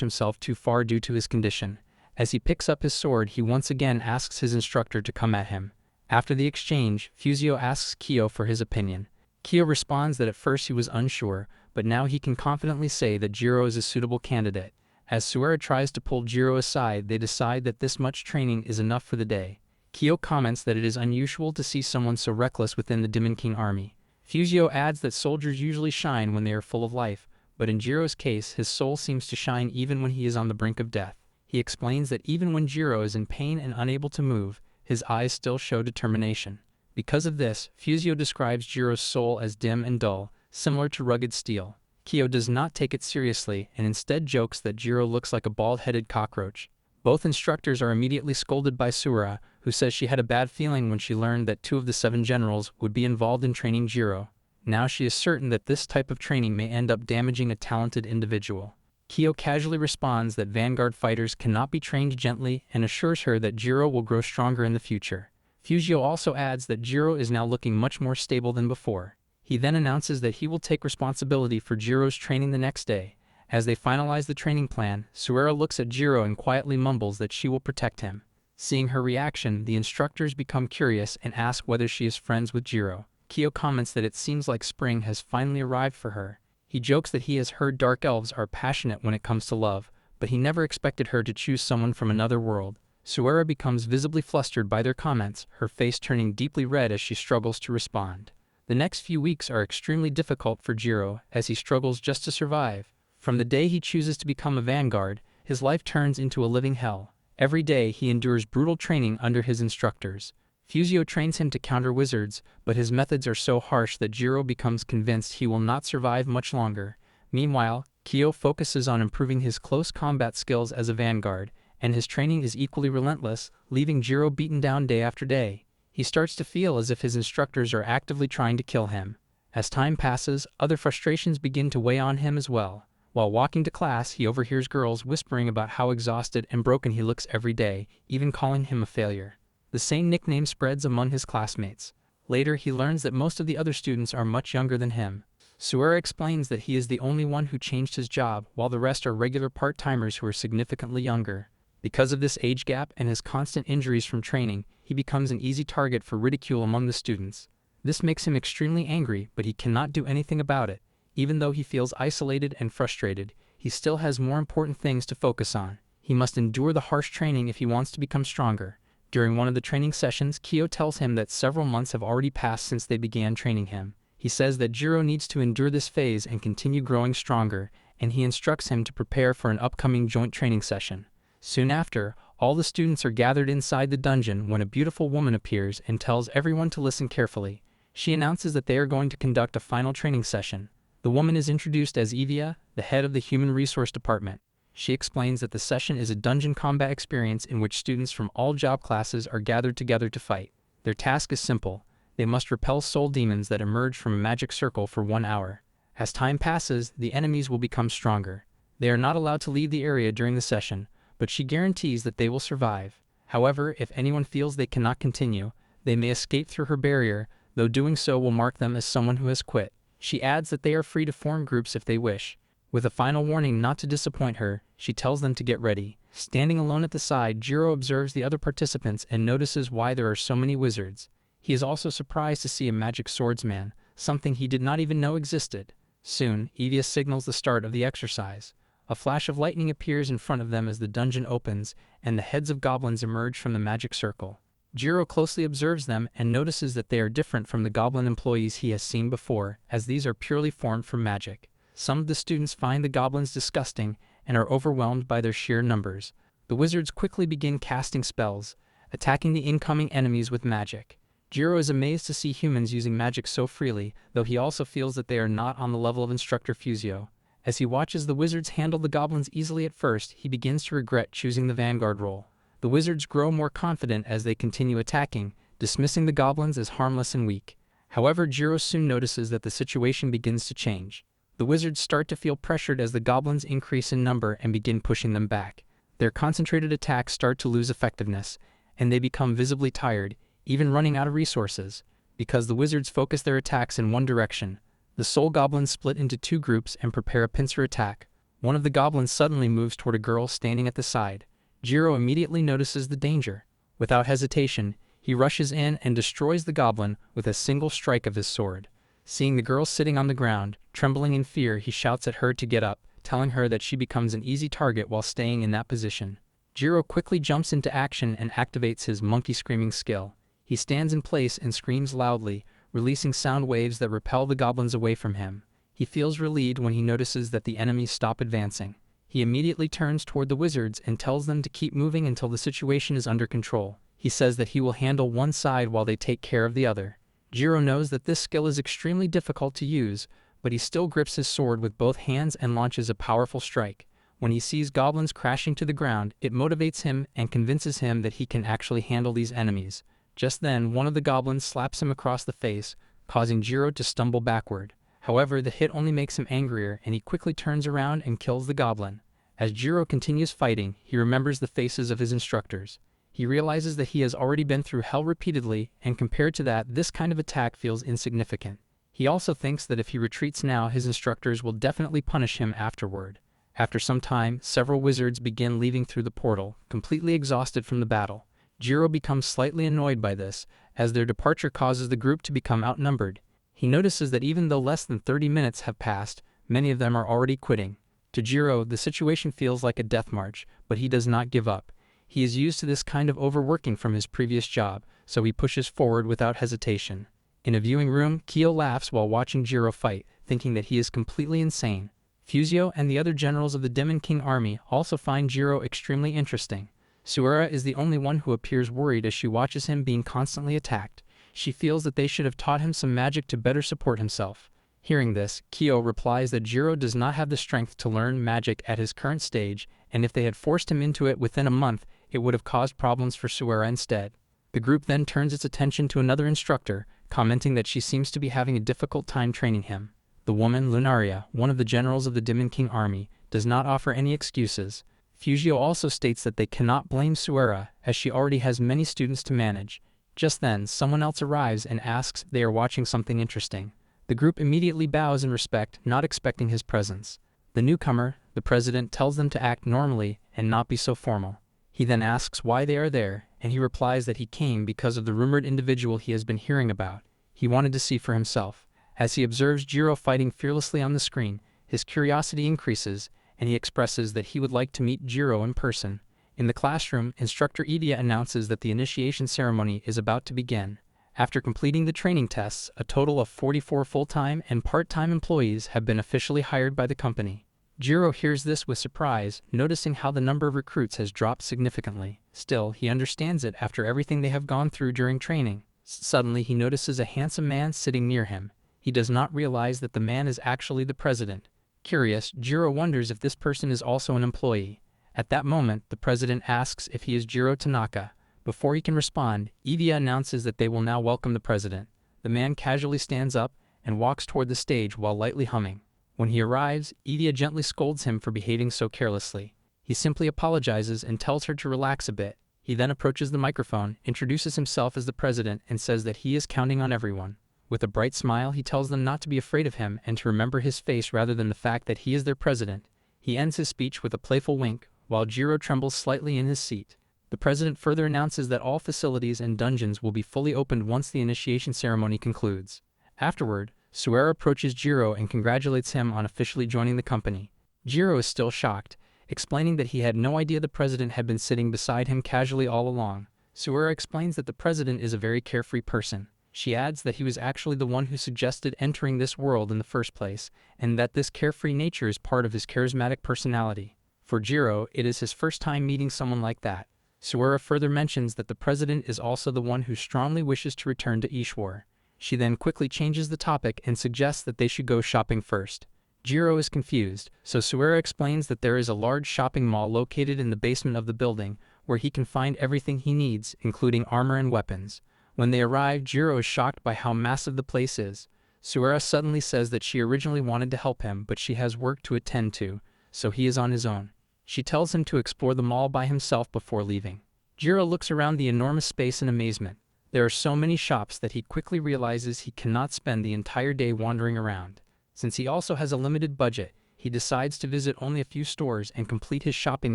himself too far due to his condition. As he picks up his sword, he once again asks his instructor to come at him. After the exchange, Fusio asks Kiyo for his opinion. Kiyo responds that at first he was unsure, but now he can confidently say that Jiro is a suitable candidate. As Suera tries to pull Jiro aside, they decide that this much training is enough for the day. Kiyo comments that it is unusual to see someone so reckless within the Demon King army. Fusio adds that soldiers usually shine when they are full of life, but in Jiro's case, his soul seems to shine even when he is on the brink of death. He explains that even when Jiro is in pain and unable to move, his eyes still show determination. Because of this, Fusio describes Jiro's soul as dim and dull, similar to rugged steel. Kiyo does not take it seriously and instead jokes that Jiro looks like a bald-headed cockroach. Both instructors are immediately scolded by Suera, who says she had a bad feeling when she learned that 2 of the 7 generals would be involved in training Jiro. Now she is certain that this type of training may end up damaging a talented individual. Kiyo casually responds that Vanguard fighters cannot be trained gently and assures her that Jiro will grow stronger in the future. Fusio also adds that Jiro is now looking much more stable than before. He then announces that he will take responsibility for Jiro's training the next day. As they finalize the training plan, Suera looks at Jiro and quietly mumbles that she will protect him. Seeing her reaction, the instructors become curious and ask whether she is friends with Jiro. Kiyo comments that it seems like spring has finally arrived for her. He jokes that he has heard dark elves are passionate when it comes to love, but he never expected her to choose someone from another world. Suera becomes visibly flustered by their comments, her face turning deeply red as she struggles to respond. The next few weeks are extremely difficult for Jiro, as he struggles just to survive. From the day he chooses to become a vanguard, his life turns into a living hell. Every day he endures brutal training under his instructors. Fusio trains him to counter wizards, but his methods are so harsh that Jiro becomes convinced he will not survive much longer. Meanwhile, Kiyo focuses on improving his close combat skills as a vanguard, and his training is equally relentless, leaving Jiro beaten down day after day. He starts to feel as if his instructors are actively trying to kill him. As time passes, other frustrations begin to weigh on him as well. While walking to class, he overhears girls whispering about how exhausted and broken he looks every day, even calling him a failure. The same nickname spreads among his classmates. Later, he learns that most of the other students are much younger than him. Suera explains that he is the only one who changed his job, while the rest are regular part-timers who are significantly younger. Because of this age gap and his constant injuries from training, he becomes an easy target for ridicule among the students. This makes him extremely angry, but he cannot do anything about it. Even though he feels isolated and frustrated, he still has more important things to focus on. He must endure the harsh training if he wants to become stronger. During one of the training sessions, Kiyo tells him that several months have already passed since they began training him. He says that Jiro needs to endure this phase and continue growing stronger, and he instructs him to prepare for an upcoming joint training session. Soon after, all the students are gathered inside the dungeon when a beautiful woman appears and tells everyone to listen carefully. She announces that they are going to conduct a final training session. The woman is introduced as Evia, the head of the Human Resource Department. She explains that the session is a dungeon combat experience in which students from all job classes are gathered together to fight. Their task is simple. They must repel soul demons that emerge from a magic circle for 1 hour. As time passes, the enemies will become stronger. They are not allowed to leave the area during the session, but she guarantees that they will survive. However, if anyone feels they cannot continue, they may escape through her barrier, though doing so will mark them as someone who has quit. She adds that they are free to form groups if they wish. With a final warning not to disappoint her, she tells them to get ready. Standing alone at the side, Jiro observes the other participants and notices why there are so many wizards. He is also surprised to see a magic swordsman, something he did not even know existed. Soon, Evia signals the start of the exercise. A flash of lightning appears in front of them as the dungeon opens, and the heads of goblins emerge from the magic circle. Jiro closely observes them and notices that they are different from the goblin employees he has seen before, as these are purely formed from magic. Some of the students find the goblins disgusting and are overwhelmed by their sheer numbers. The wizards quickly begin casting spells, attacking the incoming enemies with magic. Jiro is amazed to see humans using magic so freely, though he also feels that they are not on the level of Instructor Fusio. As he watches the wizards handle the goblins easily at first, he begins to regret choosing the vanguard role. The wizards grow more confident as they continue attacking, dismissing the goblins as harmless and weak. However, Jiro soon notices that the situation begins to change. The wizards start to feel pressured as the goblins increase in number and begin pushing them back. Their concentrated attacks start to lose effectiveness, and they become visibly tired, even running out of resources. Because the wizards focus their attacks in one direction, the soul goblins split into two groups and prepare a pincer attack. One of the goblins suddenly moves toward a girl standing at the side. Jiro immediately notices the danger. Without hesitation, he rushes in and destroys the goblin with a single strike of his sword. Seeing the girl sitting on the ground, trembling in fear, he shouts at her to get up, telling her that she becomes an easy target while staying in that position. Jiro quickly jumps into action and activates his monkey screaming skill. He stands in place and screams loudly, releasing sound waves that repel the goblins away from him. He feels relieved when he notices that the enemies stop advancing. He immediately turns toward the wizards and tells them to keep moving until the situation is under control. He says that he will handle one side while they take care of the other. Jiro knows that this skill is extremely difficult to use, but he still grips his sword with both hands and launches a powerful strike. When he sees goblins crashing to the ground, it motivates him and convinces him that he can actually handle these enemies. Just then, one of the goblins slaps him across the face, causing Jiro to stumble backward. However, the hit only makes him angrier, and he quickly turns around and kills the goblin. As Jiro continues fighting, he remembers the faces of his instructors. He realizes that he has already been through hell repeatedly, and compared to that, this kind of attack feels insignificant. He also thinks that if he retreats now, his instructors will definitely punish him afterward. After some time, several wizards begin leaving through the portal, completely exhausted from the battle. Jiro becomes slightly annoyed by this, as their departure causes the group to become outnumbered. He notices that even though less than 30 minutes have passed, many of them are already quitting. To Jiro, the situation feels like a death march, but he does not give up. He is used to this kind of overworking from his previous job, so he pushes forward without hesitation. In a viewing room, Kiyo laughs while watching Jiro fight, thinking that he is completely insane. Fuzio and the other generals of the Demon King army also find Jiro extremely interesting. Suera is the only one who appears worried as she watches him being constantly attacked. She feels that they should have taught him some magic to better support himself. Hearing this, Kiyo replies that Jiro does not have the strength to learn magic at his current stage, and if they had forced him into it within a month, it would have caused problems for Suera instead. The group then turns its attention to another instructor, commenting that she seems to be having a difficult time training him. The woman, Lunaria, one of the generals of the Demon King army, does not offer any excuses. Fuzio also states that they cannot blame Suera, as she already has many students to manage. Just then, someone else arrives and asks if they are watching something interesting. The group immediately bows in respect, not expecting his presence. The newcomer, the president, tells them to act normally and not be so formal. He then asks why they are there, and he replies that he came because of the rumored individual he has been hearing about. He wanted to see for himself. As he observes Jiro fighting fearlessly on the screen, his curiosity increases, and he expresses that he would like to meet Jiro in person. In the classroom, Instructor Idia announces that the initiation ceremony is about to begin. After completing the training tests, a total of 44 full-time and part-time employees have been officially hired by the company. Jiro hears this with surprise, noticing how the number of recruits has dropped significantly. Still, he understands it after everything they have gone through during training. Suddenly, he notices a handsome man sitting near him. He does not realize that the man is actually the president. Curious, Jiro wonders if this person is also an employee. At that moment, the president asks if he is Jiro Tanaka. Before he can respond, Evia announces that they will now welcome the president. The man casually stands up and walks toward the stage while lightly humming. When he arrives, Evia gently scolds him for behaving so carelessly. He simply apologizes and tells her to relax a bit. He then approaches the microphone, introduces himself as the president, and says that he is counting on everyone. With a bright smile, he tells them not to be afraid of him and to remember his face rather than the fact that he is their president. He ends his speech with a playful wink, while Jiro trembles slightly in his seat. The president further announces that all facilities and dungeons will be fully opened once the initiation ceremony concludes. Afterward, Suera approaches Jiro and congratulates him on officially joining the company. Jiro is still shocked, explaining that he had no idea the president had been sitting beside him casually all along. Suera explains that the president is a very carefree person. She adds that he was actually the one who suggested entering this world in the first place, and that this carefree nature is part of his charismatic personality. For Jiro, it is his first time meeting someone like that. Suera further mentions that the president is also the one who strongly wishes to return to Ishwar. She then quickly changes the topic and suggests that they should go shopping first. Jiro is confused, so Suera explains that there is a large shopping mall located in the basement of the building, where he can find everything he needs, including armor and weapons. When they arrive, Jiro is shocked by how massive the place is. Suera suddenly says that she originally wanted to help him, but she has work to attend to, so he is on his own. She tells him to explore the mall by himself before leaving. Jiro looks around the enormous space in amazement. There are so many shops that he quickly realizes he cannot spend the entire day wandering around. Since he also has a limited budget, he decides to visit only a few stores and complete his shopping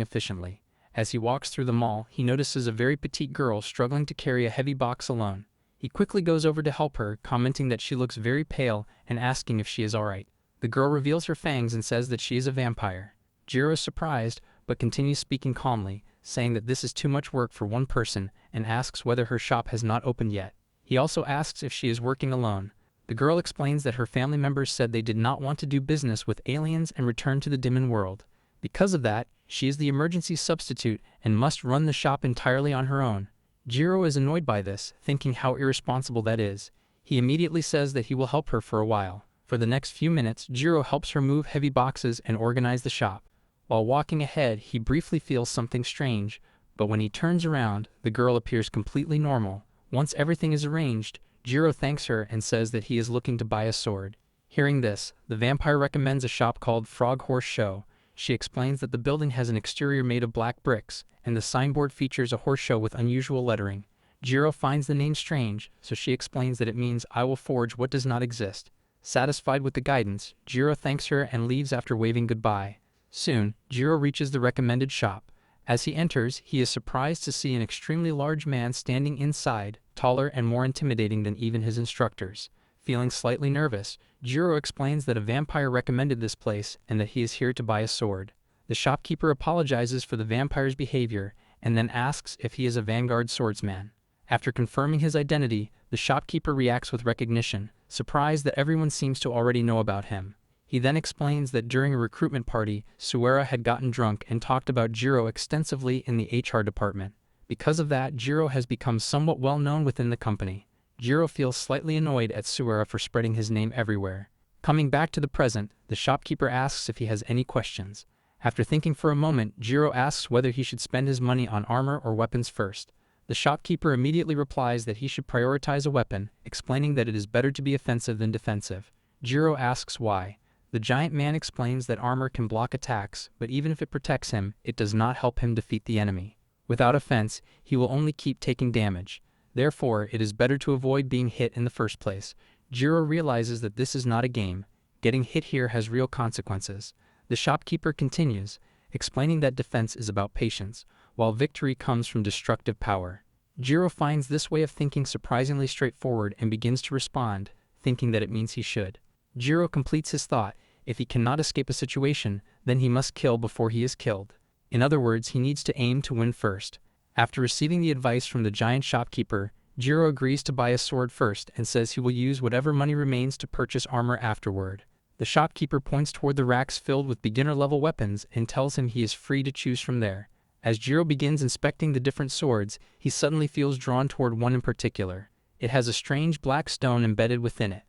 efficiently. As he walks through the mall, he notices a very petite girl struggling to carry a heavy box alone. He quickly goes over to help her, commenting that she looks very pale and asking if she is alright. The girl reveals her fangs and says that she is a vampire. Jiro is surprised, but continues speaking calmly, saying that this is too much work for one person, and asks whether her shop has not opened yet. He also asks if she is working alone. The girl explains that her family members said they did not want to do business with aliens and return to the Demon world. Because of that, she is the emergency substitute and must run the shop entirely on her own. Jiro is annoyed by this, thinking how irresponsible that is. He immediately says that he will help her for a while. For the next few minutes, Jiro helps her move heavy boxes and organize the shop. While walking ahead, he briefly feels something strange, but when he turns around, the girl appears completely normal. Once everything is arranged, Jiro thanks her and says that he is looking to buy a sword. Hearing this, the vampire recommends a shop called Frog Horse Show. She explains that the building has an exterior made of black bricks, and the signboard features a horse show with unusual lettering. Jiro finds the name strange, so she explains that it means "I will forge what does not exist." Satisfied with the guidance, Jiro thanks her and leaves after waving goodbye. Soon, Jiro reaches the recommended shop. As he enters, he is surprised to see an extremely large man standing inside, taller and more intimidating than even his instructors. Feeling slightly nervous, Jiro explains that a vampire recommended this place and that he is here to buy a sword. The shopkeeper apologizes for the vampire's behavior and then asks if he is a vanguard swordsman. After confirming his identity, the shopkeeper reacts with recognition, surprised that everyone seems to already know about him. He then explains that during a recruitment party, Suera had gotten drunk and talked about Jiro extensively in the HR department. Because of that, Jiro has become somewhat well known within the company. Jiro feels slightly annoyed at Suera for spreading his name everywhere. Coming back to the present, the shopkeeper asks if he has any questions. After thinking for a moment, Jiro asks whether he should spend his money on armor or weapons first. The shopkeeper immediately replies that he should prioritize a weapon, explaining that it is better to be offensive than defensive. Jiro asks why. The giant man explains that armor can block attacks, but even if it protects him, it does not help him defeat the enemy. Without offense, he will only keep taking damage. Therefore, it is better to avoid being hit in the first place. Jiro realizes that this is not a game. Getting hit here has real consequences. The shopkeeper continues, explaining that defense is about patience, while victory comes from destructive power. Jiro finds this way of thinking surprisingly straightforward and begins to respond, thinking that it means he should. Jiro completes his thought. If he cannot escape a situation, then he must kill before he is killed. In other words, he needs to aim to win first. After receiving the advice from the giant shopkeeper, Jiro agrees to buy a sword first and says he will use whatever money remains to purchase armor afterward. The shopkeeper points toward the racks filled with beginner-level weapons and tells him he is free to choose from there. As Jiro begins inspecting the different swords, he suddenly feels drawn toward one in particular. It has a strange black stone embedded within it.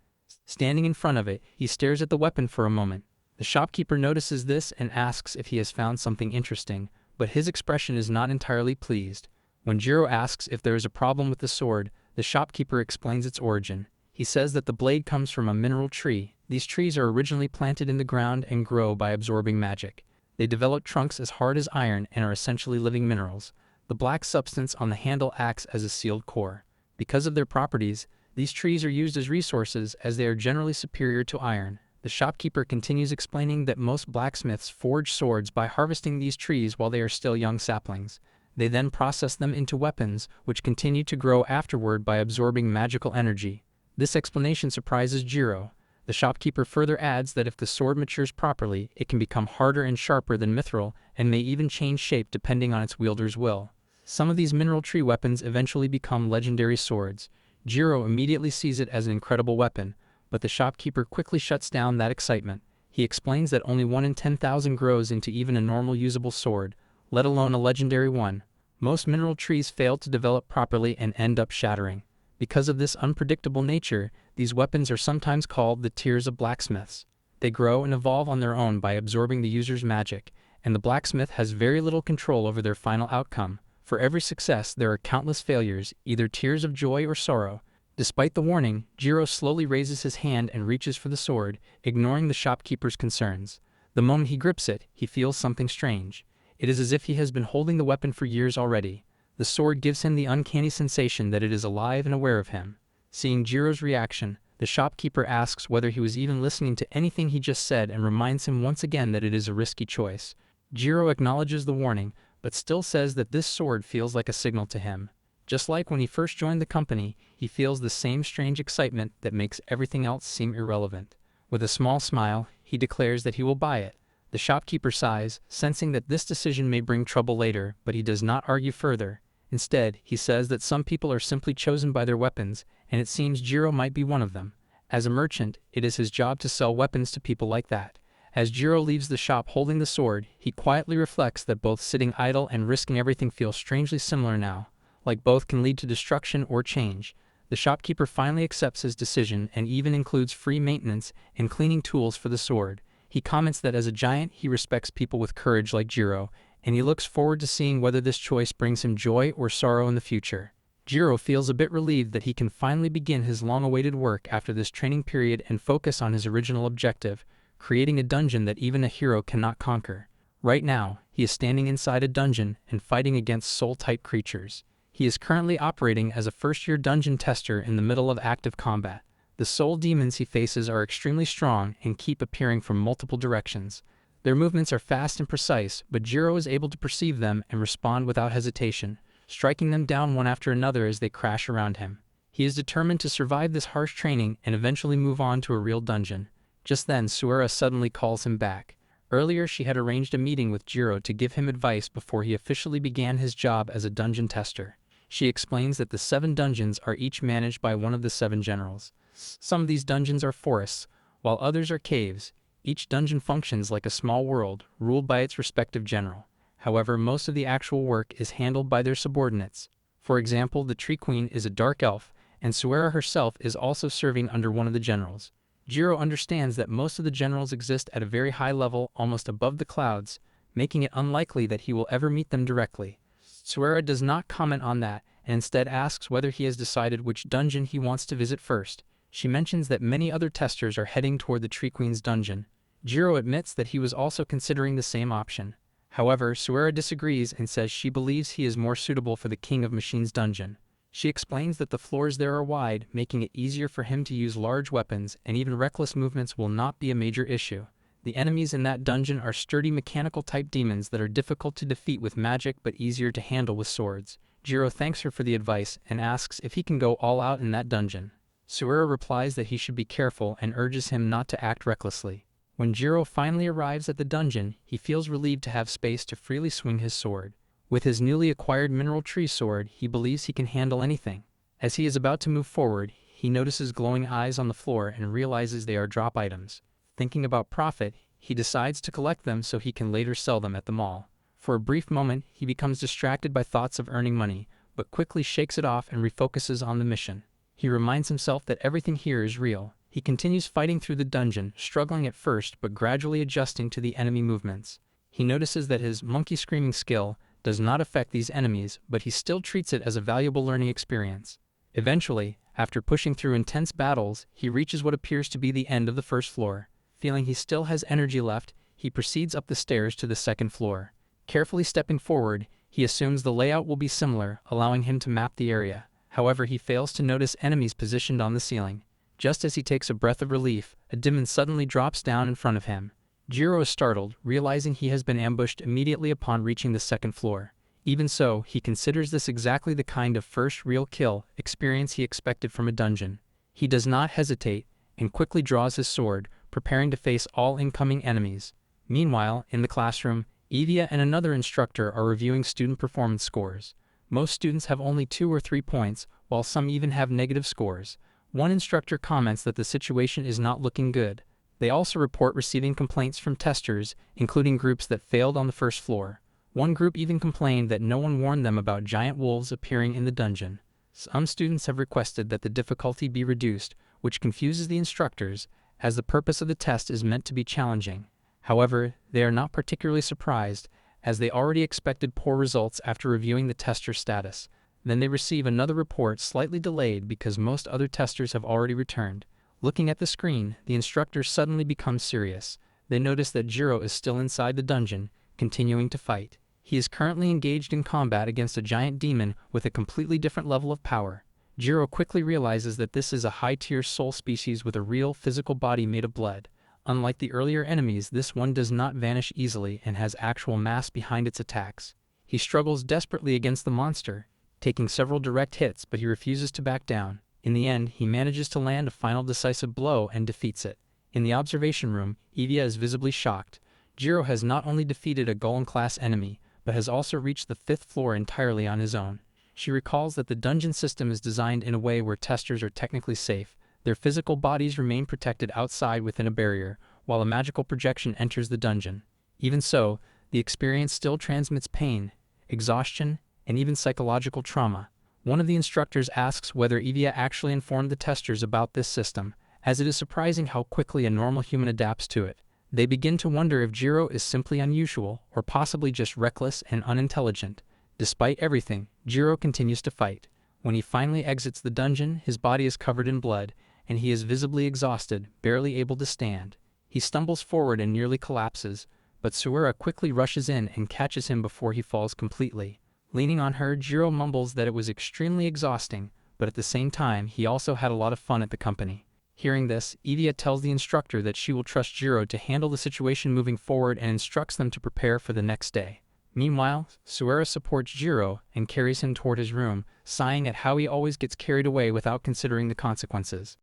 Standing in front of it, he stares at the weapon for a moment. The shopkeeper notices this and asks if he has found something interesting, but his expression is not entirely pleased. When Jiro asks if there is a problem with the sword, the shopkeeper explains its origin. He says that the blade comes from a mineral tree. These trees are originally planted in the ground and grow by absorbing magic. They develop trunks as hard as iron and are essentially living minerals. The black substance on the handle acts as a sealed core. Because of their properties, these trees are used as resources as they are generally superior to iron. The shopkeeper continues explaining that most blacksmiths forge swords by harvesting these trees while they are still young saplings. They then process them into weapons, which continue to grow afterward by absorbing magical energy. This explanation surprises Jiro. The shopkeeper further adds that if the sword matures properly, it can become harder and sharper than mithril and may even change shape depending on its wielder's will. Some of these mineral tree weapons eventually become legendary swords. Jiro immediately sees it as an incredible weapon, but the shopkeeper quickly shuts down that excitement. He explains that only 1 in 10,000 grows into even a normal usable sword, let alone a legendary one. Most mineral trees fail to develop properly and end up shattering. Because of this unpredictable nature, these weapons are sometimes called the tears of blacksmiths. They grow and evolve on their own by absorbing the user's magic, and the blacksmith has very little control over their final outcome. For every success, there are countless failures, either tears of joy or sorrow. Despite the warning, Jiro slowly raises his hand and reaches for the sword, ignoring the shopkeeper's concerns. The moment he grips it, he feels something strange. It is as if he has been holding the weapon for years already. The sword gives him the uncanny sensation that it is alive and aware of him. Seeing Jiro's reaction, the shopkeeper asks whether he was even listening to anything he just said and reminds him once again that it is a risky choice. Jiro acknowledges the warning, but still says that this sword feels like a signal to him. Just like when he first joined the company, he feels the same strange excitement that makes everything else seem irrelevant. With a small smile, he declares that he will buy it. The shopkeeper sighs, sensing that this decision may bring trouble later, but he does not argue further. Instead, he says that some people are simply chosen by their weapons, and it seems Jiro might be one of them. As a merchant, it is his job to sell weapons to people like that. As Jiro leaves the shop holding the sword, he quietly reflects that both sitting idle and risking everything feel strangely similar now. Like both can lead to destruction or change. The shopkeeper finally accepts his decision and even includes free maintenance and cleaning tools for the sword. He comments that as a giant he respects people with courage like Jiro, and he looks forward to seeing whether this choice brings him joy or sorrow in the future. Jiro feels a bit relieved that he can finally begin his long-awaited work after this training period and focus on his original objective, creating a dungeon that even a hero cannot conquer. Right now, he is standing inside a dungeon and fighting against soul-type creatures. He is currently operating as a first-year dungeon tester in the middle of active combat. The soul demons he faces are extremely strong and keep appearing from multiple directions. Their movements are fast and precise, but Jiro is able to perceive them and respond without hesitation, striking them down one after another as they crash around him. He is determined to survive this harsh training and eventually move on to a real dungeon. Just then, Suera suddenly calls him back. Earlier, she had arranged a meeting with Jiro to give him advice before he officially began his job as a dungeon tester. She explains that the 7 dungeons are each managed by one of the 7 generals. Some of these dungeons are forests, while others are caves. Each dungeon functions like a small world, ruled by its respective general. However, most of the actual work is handled by their subordinates. For example, the Tree Queen is a dark elf, and Suera herself is also serving under one of the generals. Jiro understands that most of the generals exist at a very high level, almost above the clouds, making it unlikely that he will ever meet them directly. Suera does not comment on that, and instead asks whether he has decided which dungeon he wants to visit first. She mentions that many other testers are heading toward the Tree Queen's dungeon. Jiro admits that he was also considering the same option. However, Suera disagrees and says she believes he is more suitable for the King of Machines dungeon. She explains that the floors there are wide, making it easier for him to use large weapons, and even reckless movements will not be a major issue. The enemies in that dungeon are sturdy mechanical-type demons that are difficult to defeat with magic but easier to handle with swords. Jiro thanks her for the advice and asks if he can go all out in that dungeon. Suera replies that he should be careful and urges him not to act recklessly. When Jiro finally arrives at the dungeon, he feels relieved to have space to freely swing his sword. With his newly acquired mineral tree sword, he believes he can handle anything. As he is about to move forward, he notices glowing eyes on the floor and realizes they are drop items. Thinking about profit, he decides to collect them so he can later sell them at the mall. For a brief moment, he becomes distracted by thoughts of earning money, but quickly shakes it off and refocuses on the mission. He reminds himself that everything here is real. He continues fighting through the dungeon, struggling at first but gradually adjusting to the enemy movements. He notices that his monkey screaming skill does not affect these enemies, but he still treats it as a valuable learning experience. Eventually, after pushing through intense battles, he reaches what appears to be the end of the first floor. Feeling he still has energy left, he proceeds up the stairs to the second floor. Carefully stepping forward, he assumes the layout will be similar, allowing him to map the area. However, he fails to notice enemies positioned on the ceiling. Just as he takes a breath of relief, a demon suddenly drops down in front of him. Jiro is startled, realizing he has been ambushed immediately upon reaching the second floor. Even so, he considers this exactly the kind of first real kill experience he expected from a dungeon. He does not hesitate, and quickly draws his sword, preparing to face all incoming enemies. Meanwhile, in the classroom, Evia and another instructor are reviewing student performance scores. Most students have only 2 or 3 points, while some even have negative scores. One instructor comments that the situation is not looking good. They also report receiving complaints from testers, including groups that failed on the first floor. One group even complained that no one warned them about giant wolves appearing in the dungeon. Some students have requested that the difficulty be reduced, which confuses the instructors, as the purpose of the test is meant to be challenging. However, they are not particularly surprised, as they already expected poor results after reviewing the tester's status. Then they receive another report slightly delayed because most other testers have already returned. Looking at the screen, the instructor suddenly becomes serious. They notice that Jiro is still inside the dungeon, continuing to fight. He is currently engaged in combat against a giant demon with a completely different level of power. Jiro quickly realizes that this is a high-tier soul species with a real physical body made of blood. Unlike the earlier enemies, this one does not vanish easily and has actual mass behind its attacks. He struggles desperately against the monster, taking several direct hits, but he refuses to back down. In the end, he manages to land a final decisive blow and defeats it. In the observation room, Evia is visibly shocked. Jiro has not only defeated a Golem-class enemy, but has also reached the 5th floor entirely on his own. She recalls that the dungeon system is designed in a way where testers are technically safe. Their physical bodies remain protected outside within a barrier, while a magical projection enters the dungeon. Even so, the experience still transmits pain, exhaustion, and even psychological trauma. One of the instructors asks whether Evia actually informed the testers about this system, as it is surprising how quickly a normal human adapts to it. They begin to wonder if Jiro is simply unusual, or possibly just reckless and unintelligent. Despite everything, Jiro continues to fight. When he finally exits the dungeon, his body is covered in blood, and he is visibly exhausted, barely able to stand. He stumbles forward and nearly collapses, but Suera quickly rushes in and catches him before he falls completely. Leaning on her, Jiro mumbles that it was extremely exhausting, but at the same time, he also had a lot of fun at the company. Hearing this, Evia tells the instructor that she will trust Jiro to handle the situation moving forward and instructs them to prepare for the next day. Meanwhile, Suera supports Jiro and carries him toward his room, sighing at how he always gets carried away without considering the consequences.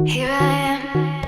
Here I am.